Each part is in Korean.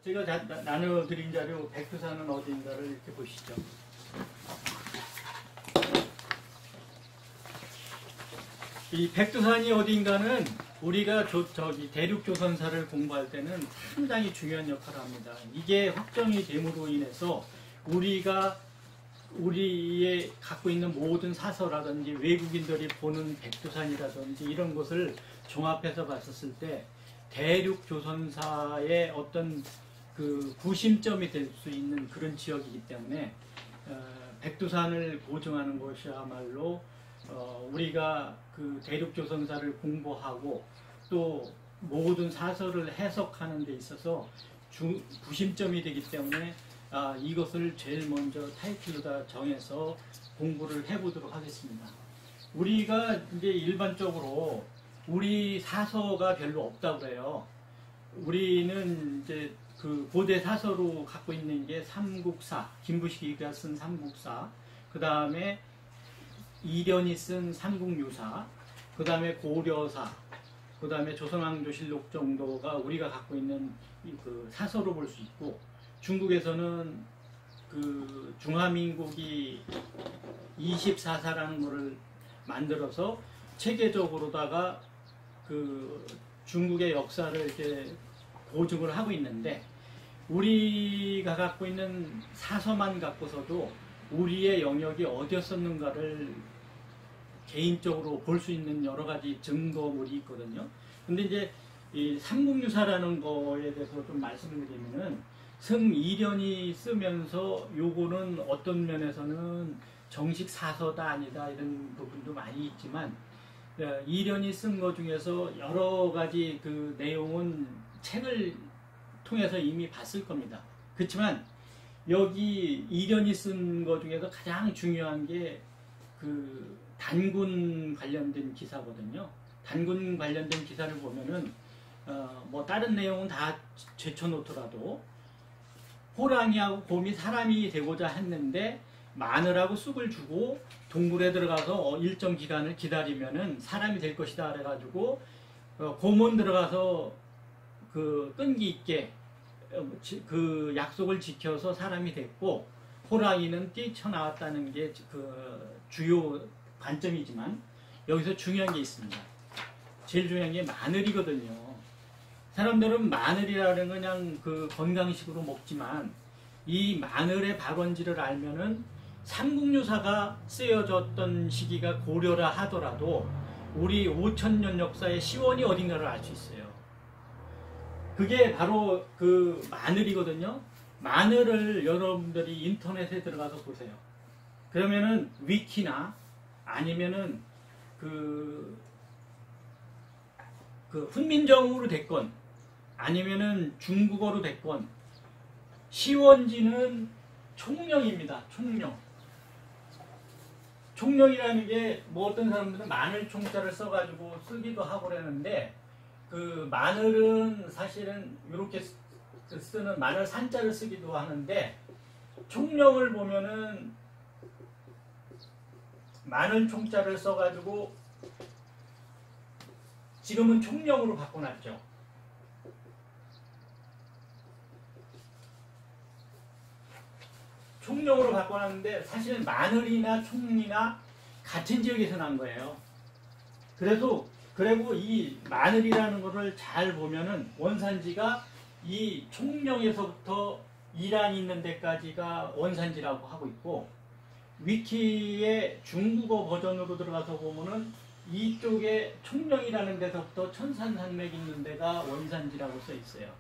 제가 나눠드린 자료 백두산은 어디인가를 이렇게 보시죠. 이 백두산이 어디인가는 우리가 대륙조선사를 공부할 때는 상당히 중요한 역할을 합니다. 이게 확정이 됨으로 인해서 우리의 갖고 있는 모든 사서라든지 외국인들이 보는 백두산이라든지 이런 것을 종합해서 봤었을 때 대륙조선사의 어떤 그 구심점이 될 수 있는 그런 지역이기 때문에 백두산을 보증하는 것이야말로 우리가 그 대륙조선사를 공부하고 또 모든 사설을 해석하는 데 있어서 구심점이 되기 때문에 이것을 제일 먼저 타이틀로다 정해서 공부를 해보도록 하겠습니다. 우리가 이제 일반적으로 우리 사서가 별로 없다고 해요. 우리는 이제 그 고대 사서로 갖고 있는 게 삼국사, 김부식이가 쓴 삼국사, 그 다음에 이련이 쓴 삼국유사, 그 다음에 고려사, 그 다음에 조선왕조실록 정도가 우리가 갖고 있는 그 사서로 볼 수 있고, 중국에서는 그 중화민국이 24사라는 것을 만들어서 체계적으로다가 그 중국의 역사를 이렇게 보증을 하고 있는데, 우리가 갖고 있는 사서만 갖고서도 우리의 영역이 어디였었는가를 개인적으로 볼 수 있는 여러 가지 증거물이 있거든요. 근데 이제 이 삼국유사라는 거에 대해서 좀 말씀을 드리면은 성이련이 쓰면서 요거는 어떤 면에서는 정식 사서다 아니다 이런 부분도 많이 있지만, 이련이 쓴 것 중에서 여러 가지 그 내용은 책을 통해서 이미 봤을 겁니다. 그렇지만 여기 이련이 쓴 것 중에서 가장 중요한 게 그 단군 관련된 기사거든요. 단군 관련된 기사를 보면은 뭐 다른 내용은 다 제쳐놓더라도 호랑이하고 곰이 사람이 되고자 했는데 마늘하고 쑥을 주고 동굴에 들어가서 일정 기간을 기다리면은 사람이 될 것이다 그래가지고 곰은 들어가서 그 끈기 있게 그 약속을 지켜서 사람이 됐고, 호랑이는 뛰쳐나왔다는 게 그 주요 관점이지만 여기서 중요한 게 있습니다. 제일 중요한 게 마늘이거든요. 사람들은 마늘이라는 그냥 그 건강식으로 먹지만 이 마늘의 발원지를 알면은 삼국유사가 쓰여졌던 시기가 고려라 하더라도 우리 5000년 역사의 시원이 어딘가를 알 수 있어요. 그게 바로 그 마늘이거든요. 마늘을 여러분들이 인터넷에 들어가서 보세요. 그러면은 위키나 아니면은 그 훈민정음으로 됐건 아니면은 중국어로 됐건 시원지는 총령입니다. 총령. 총령이라는 게 뭐 어떤 사람들은 마늘 총자를 써가지고 쓰기도 하고 그러는데, 그 마늘은 사실은 이렇게 쓰는 마늘 산자를 쓰기도 하는데, 총령을 보면은 마늘 총자를 써가지고 지금은 총령으로 바꿔놨죠. 총령으로 바꿔놨는데 사실은 마늘이나 총이나 같은 지역에서 난 거예요. 그리고 이 마늘이라는 것을 잘 보면은 원산지가 이 총령에서부터 이란이 있는 데까지가 원산지라고 하고 있고, 위키의 중국어 버전으로 들어가서 보면은 이쪽에 총령이라는 데서부터 천산산맥 있는 데가 원산지라고 써 있어요.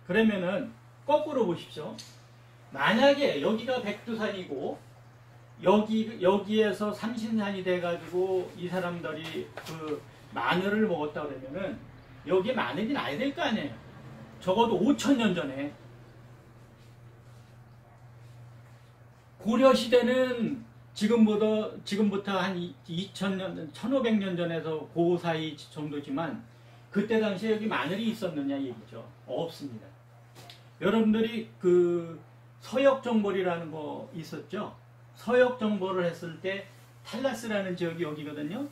그러면은 거꾸로 보십시오. 만약에 여기가 백두산이고 여기에서 삼신산이 돼가지고 이 사람들이 그 마늘을 먹었다 그러면은 여기에 마늘이 나야 될 거 아니에요. 적어도 5000년 전에. 고려시대는 지금부터 한 2000년, 1500년 전에서 그 사이 정도지만 그때 당시에 여기 마늘이 있었느냐 얘기죠. 없습니다. 여러분들이 그 서역정벌이라는 거 있었죠? 서역정벌을 했을 때 탈라스라는 지역이 여기거든요.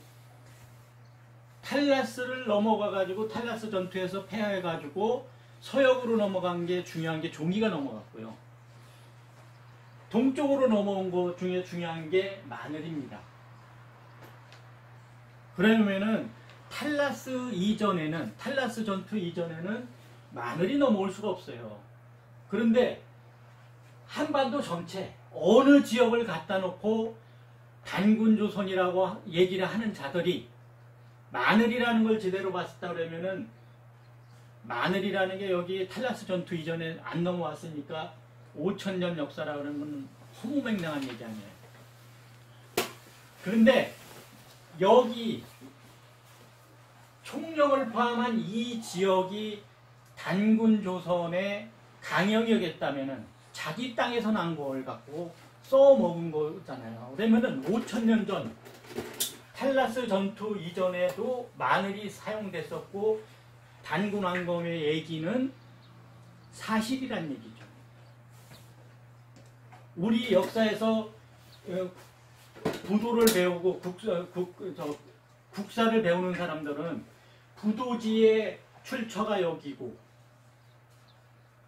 탈라스를 넘어가가지고 탈라스 전투에서 패해가지고 서역으로 넘어간 게 중요한 게 종이가 넘어갔고요. 동쪽으로 넘어온 것 중에 중요한 게 마늘입니다. 그러면은 탈라스 전투 이전에는 마늘이 넘어올 수가 없어요. 그런데 한반도 전체 어느 지역을 갖다 놓고 단군조선이라고 얘기를 하는 자들이 마늘이라는 걸 제대로 봤다 그러면은 마늘이라는 게 여기 탈라스 전투 이전에 안 넘어왔으니까 5,000년 역사라고 하는 건 허무맹랑한 얘기 아니에요. 그런데 여기 총령을 포함한 이 지역이 단군조선의 강영이었다면은 자기 땅에서 난 걸 갖고 써먹은 거잖아요. 그러면은 5,000년 전 탈라스 전투 이전에도 마늘이 사용됐었고 단군왕검의 얘기는 사실이란 얘기죠. 우리 역사에서 부도를 배우고 국사를 배우는 사람들은 부도지의 출처가 여기고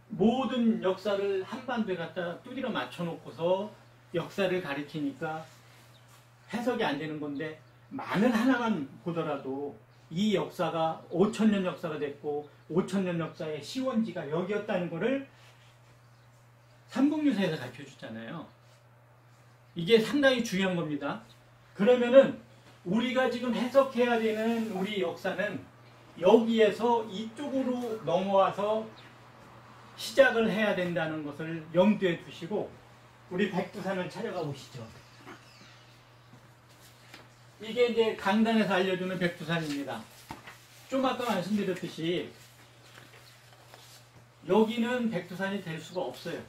모든 역사를 한반도에 갖다 뚜디러 맞춰놓고서 역사를 가리키니까 해석이 안 되는 건데 마늘 하나만 보더라도 이 역사가 5,000년 역사가 됐고 5,000년 역사의 시원지가 여기였다는 것을 삼국유사에서 가르쳐주잖아요. 이게 상당히 중요한 겁니다. 그러면은 우리가 지금 해석해야 되는 우리 역사는 여기에서 이쪽으로 넘어와서 시작을 해야 된다는 것을 염두에 두시고 우리 백두산을 찾아가 보시죠. 이게 이제 강단에서 알려주는 백두산입니다. 좀 아까 말씀드렸듯이 여기는 백두산이 될 수가 없어요.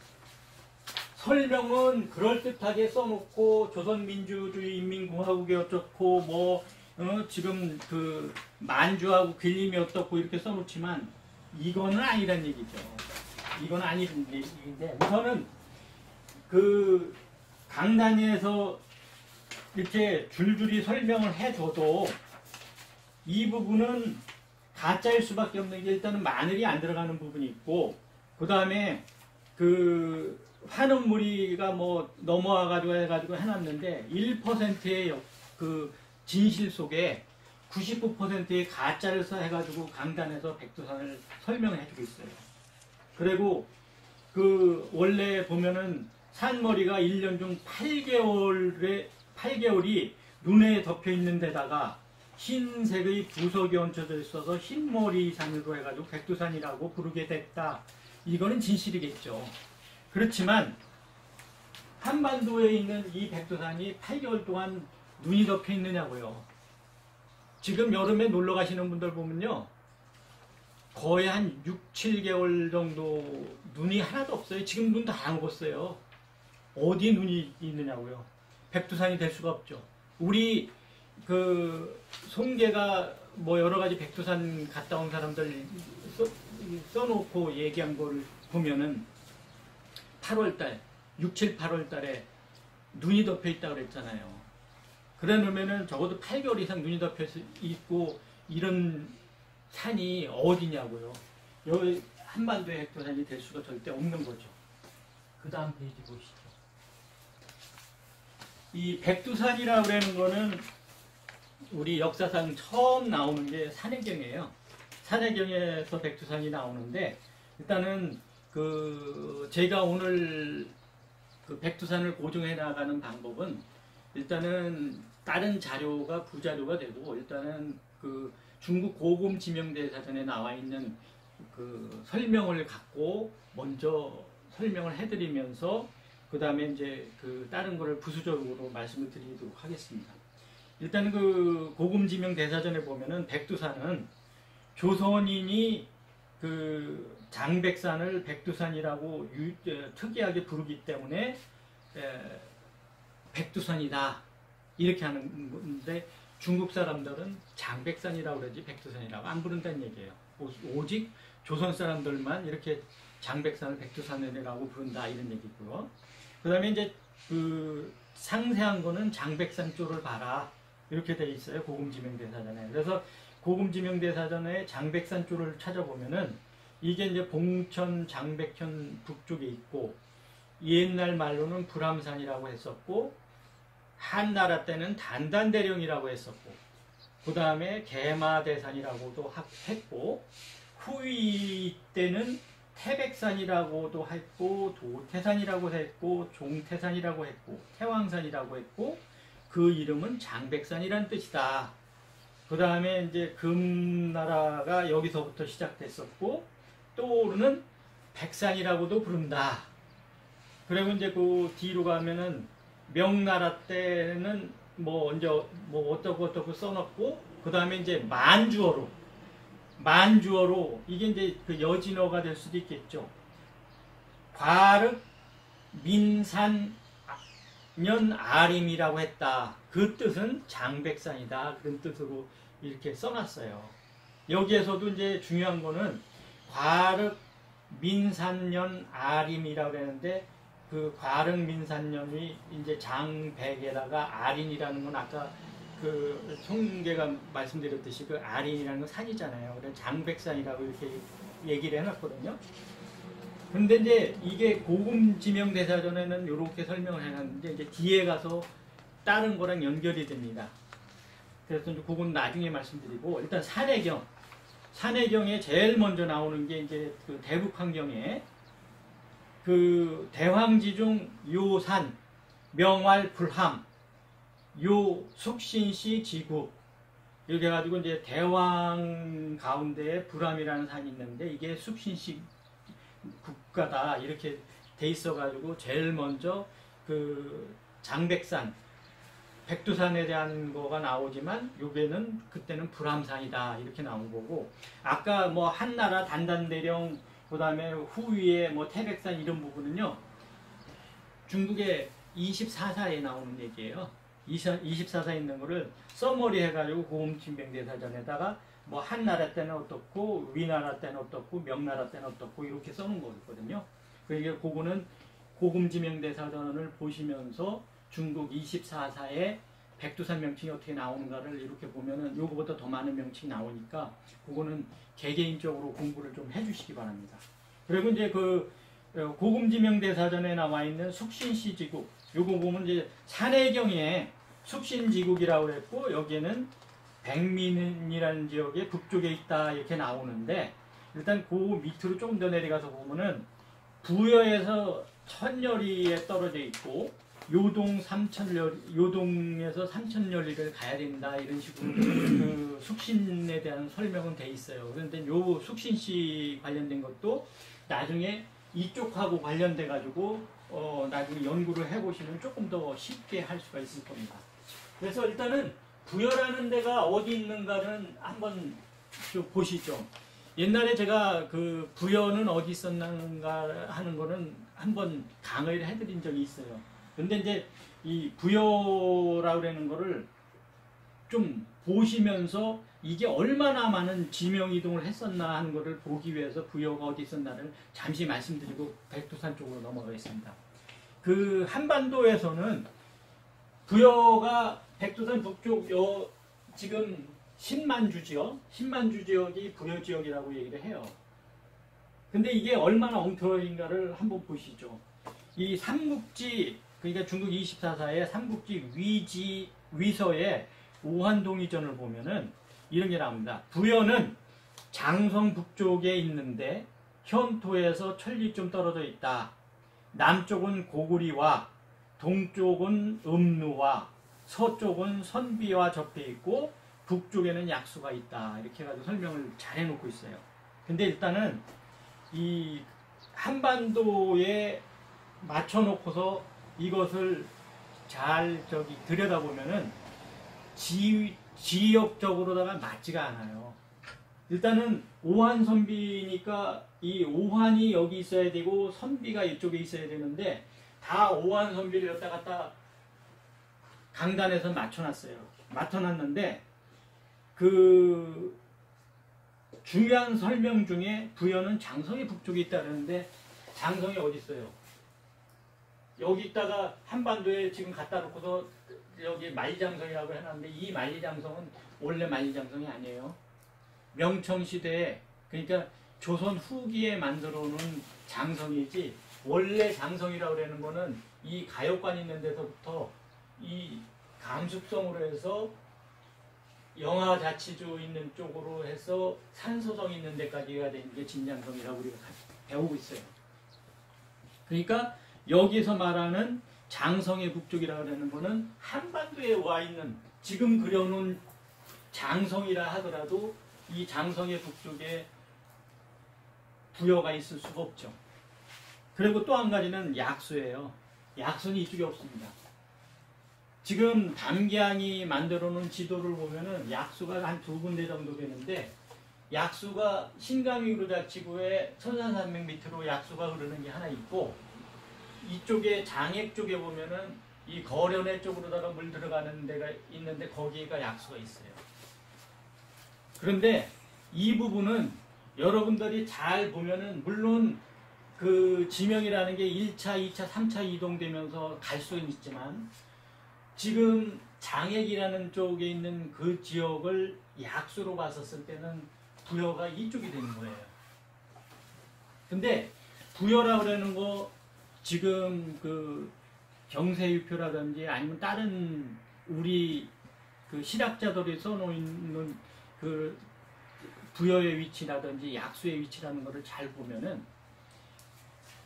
설명은 그럴듯하게 써놓고 조선민주주의 인민공화국이 어떻고 지금 그 만주하고 길림이 어떻고 이렇게 써놓지만 이거는 아니란 얘기죠. 이건 아니란 얘기인데 우선은 그 강단에서 이렇게 줄줄이 설명을 해줘도 이 부분은 가짜일 수밖에 없는 게 일단은 마늘이 안 들어가는 부분이 있고 그 다음에 그 환원무리가 넘어와가지고 해가지고 해놨는데 1%의 그 진실 속에 99%의 가짜를 해가지고 강단에서 백두산을 설명해주고 있어요. 그리고 그 원래 보면은 산머리가 1년 중 8개월이 눈에 덮여 있는 데다가 흰색의 부석이 얹혀져 있어서 흰머리 산으로 해가지고 백두산이라고 부르게 됐다. 이거는 진실이겠죠. 그렇지만 한반도에 있는 이 백두산이 8개월 동안 눈이 덮여 있느냐고요. 지금 여름에 놀러 가시는 분들 보면요. 거의 한 6, 7개월 정도 눈이 하나도 없어요. 지금 눈 다 먹었어요. 어디에 눈이 있느냐고요. 백두산이 될 수가 없죠. 우리 그 송계가 여러 가지 백두산 갔다 온 사람들 써놓고 얘기한 걸 보면은 8월달, 6, 7, 8월달에 눈이 덮여 있다고 그랬잖아요. 그러면은 적어도 8개월 이상 눈이 덮여 있고 이런 산이 어디냐고요. 여기 한반도의 백두산이 될 수가 절대 없는 거죠. 그 다음 페이지 보시죠. 이 백두산이라고 하는 거는 우리 역사상 처음 나오는 게 산해경이에요. 산해경에서 백두산이 나오는데 일단은 그 제가 오늘 그 백두산을 고증해 나가는 방법은 일단은 다른 자료가 부자료가 되고 일단은 그 중국 고금 지명대사전에 나와 있는 그 설명을 갖고 먼저 설명을 해드리면서 그 다음에 이제 그 다른 거를 부수적으로 말씀을 드리도록 하겠습니다. 일단 그 고금 지명대사전에 보면은 백두산은 조선인이 그 장백산을 백두산이라고 특이하게 부르기 때문에 백두산이다 이렇게 하는 건데 중국 사람들은 장백산이라고 그러지 백두산이라고 안 부른다는 얘기예요. 오직 조선 사람들만 이렇게 장백산을 백두산이라고 부른다 이런 얘기고요. 그 다음에 이제 그 상세한 거는 장백산 쪽을 봐라 이렇게 돼 있어요. 고금지명대사전에. 그래서 고금지명대사전에 장백산 쪽을 찾아보면은 이게 이제 봉천 장백현 북쪽에 있고 옛날 말로는 불암산이라고 했었고 한나라 때는 단단대령이라고 했었고 그 다음에 개마대산이라고도 했고 후위 때는 태백산이라고도 했고 도태산이라고 했고 종태산이라고 했고 태왕산이라고 했고 그 이름은 장백산이라는 뜻이다. 그 다음에 이제 금나라가 여기서부터 시작됐었고 또는 백산이라고도 부른다. 그리고 이제 그 뒤로 가면은 명나라 때는 뭐 이제 뭐 어떻고 써놓고 그 다음에 이제 만주어로 이게 이제 그 여진어가 될 수도 있겠죠. 과륵 민산 년 아림이라고 했다. 그 뜻은 장백산이다. 그런 뜻으로 이렇게 써놨어요. 여기에서도 이제 중요한 거는 과륵 민산년 아림이라고 하는데 그 과륵 민산년이 이제 장백에다가 아린이라는 건 아까 그 송계가 말씀드렸듯이 그 아린이라는 건 산이잖아요. 그래서 장백산이라고 이렇게 얘기를 해놨거든요. 근데 이제 이게 고금지명대사전에는 이렇게 설명을 해놨는데 이제 뒤에 가서 다른 거랑 연결이 됩니다. 그래서 이제 그건 나중에 말씀드리고 일단 산해경에 제일 먼저 나오는 게 이제 그 대북환경에 그 대황지중 요산 명활 불함 요 숙신시 지구 이렇게 해가지고 이제 대왕 가운데에 불함이라는 산이 있는데 이게 숙신시 국가다 이렇게 돼 있어가지고 제일 먼저 그 장백산 백두산에 대한 거가 나오지만 요게는 그때는 불암산이다 이렇게 나온 거고 아까 뭐 한나라 단단대령 그 다음에 후위에 뭐 태백산 이런 부분은요 중국의 24사에 나오는 얘기예요. 24사에 있는 거를 써머리 해가지고 고금진병대사전에다가 뭐 한나라 때는 어떻고 위나라 때는 어떻고 명나라 때는 어떻고 이렇게 써놓은 거거든요. 그러니까 그거는 고금지명대사전을 보시면서 중국 24사에 백두산 명칭이 어떻게 나오는가를 이렇게 보면은 요거보다 더 많은 명칭이 나오니까 그거는 개개인적으로 공부를 좀 해주시기 바랍니다. 그리고 이제 그 고금지명대사전에 나와 있는 숙신시지국 요거 보면 이제 산해경에 숙신지국이라고 했고 여기에는 백민이라는 지역의 북쪽에 있다 이렇게 나오는데 일단 그 밑으로 조금 더 내려가서 보면은 부여에서 천여리에 떨어져 있고 요동에서 삼천여리를 가야 된다 이런 식으로 그 숙신에 대한 설명은 돼 있어요. 그런데 요 숙신시 관련된 것도 나중에 이쪽하고 관련돼 가지고 나중에 연구를 해보시면 조금 더 쉽게 할 수가 있을 겁니다. 그래서 일단은 부여라는 데가 어디 있는가는 한번 좀 보시죠. 옛날에 제가 그 부여는 어디 있었는가 하는 거는 한번 강의를 해드린 적이 있어요. 근데 이제 이 부여라고 하는 거를 좀 보시면서 이게 얼마나 많은 지명이동을 했었나 하는 거를 보기 위해서 부여가 어디 있었나를 잠시 말씀드리고 백두산 쪽으로 넘어가겠습니다. 그 한반도에서는 부여가 백두산 북쪽 지금 신만주 지역이 부여 지역이라고 얘기를 해요. 근데 이게 얼마나 엉터리인가를 한번 보시죠. 이 삼국지 그러니까 중국 24사의 삼국지 위서의 오한동의전을 보면은 이런 게 나옵니다. 부여는 장성 북쪽에 있는데 현토에서 천리 좀 떨어져 있다. 남쪽은 고구리와 동쪽은 음루와 서쪽은 선비와 접해 있고 북쪽에는 약수가 있다. 이렇게 해가지고 설명을 잘 해놓고 있어요. 근데 일단은 이 한반도에 맞춰놓고서 이것을 잘 들여다보면은 지역적으로다가 맞지가 않아요. 일단은 오한 선비니까 이 오한이 여기 있어야 되고 선비가 이쪽에 있어야 되는데 다 오한 선비를 여기다 갖다 강단에서 맞춰놨어요. 맞춰놨는데 그 중요한 설명 중에 부여는 장성이 북쪽에 있다는데 장성이 어디 있어요? 여기 있다가 한반도에 지금 갖다 놓고서 여기 만리장성이라고 해놨는데 이 만리장성은 원래 만리장성이 아니에요. 명청시대에 그러니까 조선 후기에 만들어 놓은 장성이지, 원래 장성이라고 그러는 거는 이 가역관 있는 데서부터 이 감숙성으로 해서 영하자치주 있는 쪽으로 해서 산소성 있는 데까지가 되는 게 진장성이라고 우리가 배우고 있어요. 그러니까 여기서 말하는 장성의 북쪽이라고 하는 거는 한반도에 와 있는, 지금 그려놓은 장성이라 하더라도 이 장성의 북쪽에 부여가 있을 수가 없죠. 그리고 또 한 가지는 약수예요. 약수는 이쪽에 없습니다. 지금 담기항이 만들어 놓은 지도를 보면은 약수가 한 2군데 정도 되는데, 약수가 신강위 우르자치구의 천산산맥 밑으로 약수가 흐르는 게 하나 있고, 이쪽에 장액 쪽에 보면은 이 거련회 쪽으로다가 물 들어가는 데가 있는데 거기가 약수가 있어요. 그런데 이 부분은 여러분들이 잘 보면은, 물론 그 지명이라는 게 1차, 2차, 3차 이동되면서 갈 수는 있지만, 지금 장액이라는 쪽에 있는 그 지역을 약수로 봤었을 때는 부여가 이쪽이 되는 거예요. 근데 부여라고 그러는 거, 지금 그 경세유표라든지 아니면 다른 우리 그 실학자들이 써놓은 그 부여의 위치라든지 약수의 위치라는 것을 잘 보면은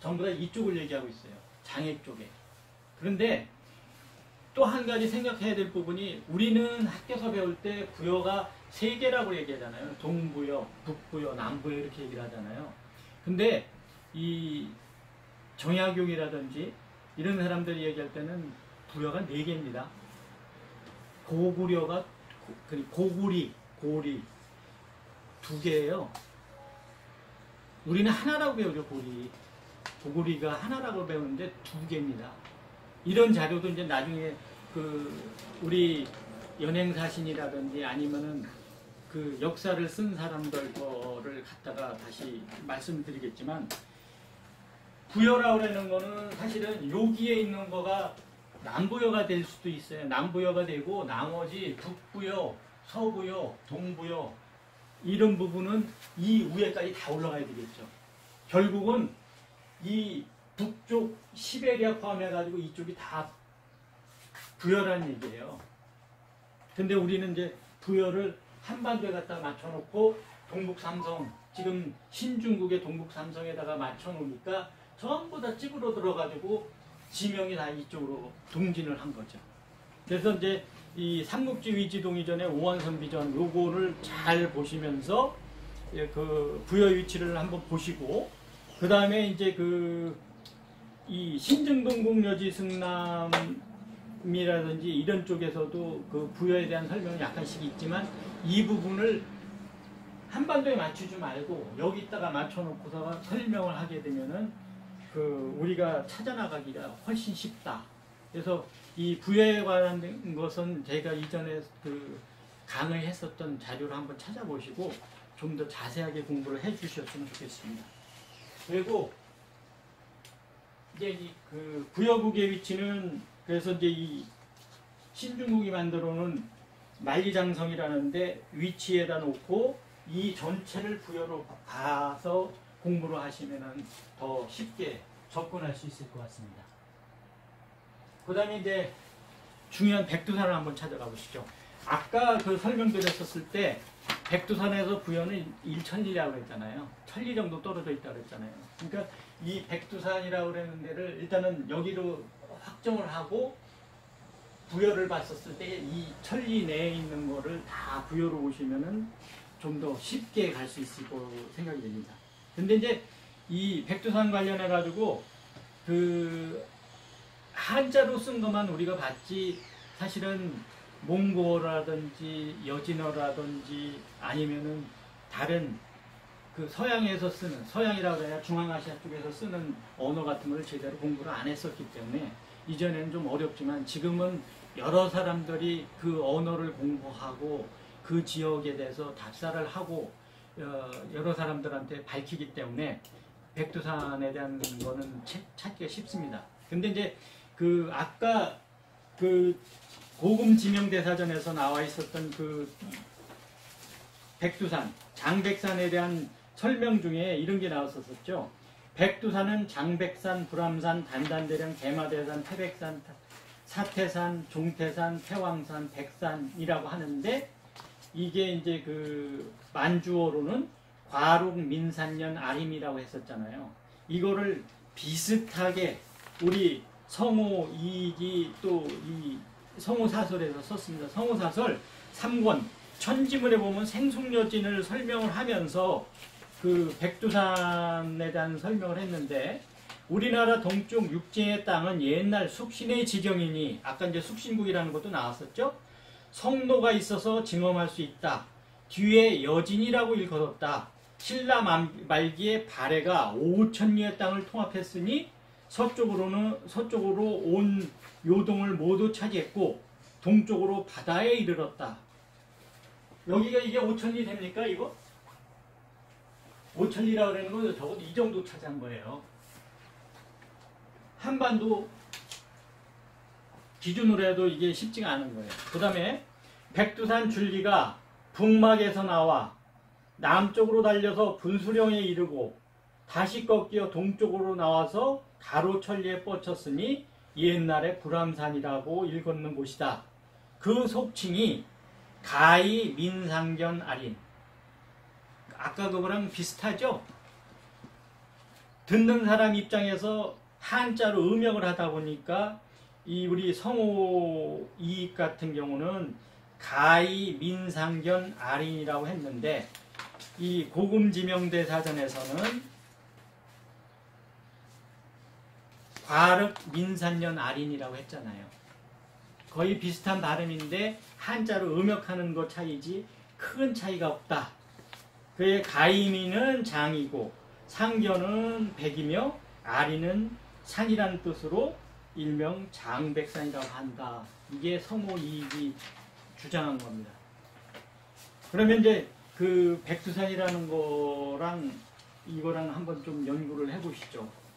전부 다 이쪽을 얘기하고 있어요. 장액 쪽에. 그런데 또 한 가지 생각해야 될 부분이, 우리는 학교에서 배울 때 부여가 3개라고 얘기하잖아요. 동부여, 북부여, 남부여 이렇게 얘기를 하잖아요. 근데 이 정약용이라든지 이런 사람들이 얘기할 때는 부여가 4개입니다. 고구려가, 고구리 2개예요. 우리는 하나라고 배우죠. 고구리가 하나라고 배우는데 2개입니다. 이런 자료도 이제 나중에 그 우리 연행사신이라든지 아니면은 그 역사를 쓴 사람들 거를 갖다가 다시 말씀드리겠지만, 부여라고 하는 거는 사실은 여기에 있는 거가 남부여가 될 수도 있어요. 남부여가 되고, 나머지 북부여, 서부여, 동부여 이런 부분은 이 위에까지 다 올라가야 되겠죠. 결국은 이 북쪽 시베리아 포함해가지고 이쪽이 다 부여라는 얘기예요. 근데 우리는 이제 부여를 한반도에 갖다 맞춰놓고 동북삼성, 지금 신중국의 동북삼성에다가 맞춰놓으니까 전부 다 찌그러 들어가지고 지명이 다 이쪽으로 동진을 한 거죠. 그래서 이제 이 삼국지 위지동 이전에 오한선 비전 요거를 잘 보시면서 그 부여 위치를 한번 보시고, 그 다음에 이제 이 신증동국여지 승남이라든지 이런 쪽에서도 그 부여에 대한 설명이 약간씩 있지만, 이 부분을 한반도에 맞추지 말고 여기다가 맞춰놓고서 설명을 하게 되면은 그 우리가 찾아나가기가 훨씬 쉽다. 그래서 이 부여에 관한 것은 제가 이전에 그 강의했었던 자료를 한번 찾아보시고 좀 더 자세하게 공부를 해주셨으면 좋겠습니다. 그리고 이제 그 부여국의 위치는, 그래서 이제 이 신중국이 만들어놓은 만리장성이라는데 위치에다 놓고 이 전체를 부여로 봐서 공부를 하시면은 더 쉽게 접근할 수 있을 것 같습니다. 그 다음에 이제 중요한 백두산을 한번 찾아가 보시죠. 아까 그 설명드렸었을 때 백두산에서 부여는 1천리라고 했잖아요. 1000리 정도 떨어져 있다고 했잖아요. 그러니까 이 백두산이라고 그러는 데를 일단은 여기로 확정을 하고 부여를 봤었을 때 이 1000리 내에 있는 거를 다 부여로 보시면은 좀 더 쉽게 갈 수 있을 거로 생각이 됩니다. 근데 이제 이 백두산 관련해 가지고 그 한자로 쓴 것만 우리가 봤지, 사실은 몽고어라든지 여진어라든지 아니면은 다른 그 서양에서 쓰는, 서양이라고 해야 중앙아시아 쪽에서 쓰는 언어 같은 걸 제대로 공부를 안 했었기 때문에 이전에는 좀 어렵지만, 지금은 여러 사람들이 그 언어를 공부하고 그 지역에 대해서 답사를 하고 여러 사람들한테 밝히기 때문에 백두산에 대한 거는 찾기가 쉽습니다. 근데 이제 그 아까 그 고금 지명대사전에서 나와 있었던 그 백두산, 장백산에 대한 설명 중에 이런 게 나왔었죠. 백두산은 장백산, 불암산, 단단대령, 대마대산, 태백산, 사태산, 종태산, 태왕산, 백산이라고 하는데 이게 이제 그 만주어로는 과록, 민산년, 아림이라고 했었잖아요. 이거를 비슷하게 우리 성호 이익이 또 이 성호사설에서 썼습니다. 성호사설 3권 천지문에 보면 생숙여진을 설명을 하면서 그 백두산에 대한 설명을 했는데 우리나라 동쪽 육지의 땅은 옛날 숙신의 지경이니 아까 이제 숙신국이라는 것도 나왔었죠. 성로가 있어서 증험할 수 있다. 뒤에 여진이라고 일컬었다. 신라 말기에 발해가 5천리의 땅을 통합했으니 서쪽으로 온 요동을 모두 차지했고 동쪽으로 바다에 이르렀다. 여기가 이게 5천리 됩니까 이거? 5천리라고 그러는 건 적어도 이 정도 차지한 거예요. 한반도 기준으로 해도 이게 쉽지가 않은 거예요. 그 다음에 백두산 줄기가 북막에서 나와 남쪽으로 달려서 분수령에 이르고 다시 꺾여 동쪽으로 나와서 가로천리에 뻗쳤으니 옛날에 불암산이라고 일컫는 곳이다. 그 속칭이 가히 민상견 아린. 아까 그거랑 비슷하죠? 듣는 사람 입장에서 한자로 음역을 하다 보니까 이 우리 성호 이익 같은 경우는 가히 민상견 아린이라고 했는데 이 고금지명대 사전에서는 과륵 민산년 아린이라고 했잖아요. 거의 비슷한 발음인데 한자로 음역하는 것 차이지 큰 차이가 없다. 그의 가임이는 장이고 상견은 백이며 아린은 산이라는 뜻으로 일명 장백산이라고 한다. 이게 성호 이익이 주장한 겁니다. 그러면 이제 그 백두산이라는 거랑 이거랑 한번 좀 연구를 해보시죠.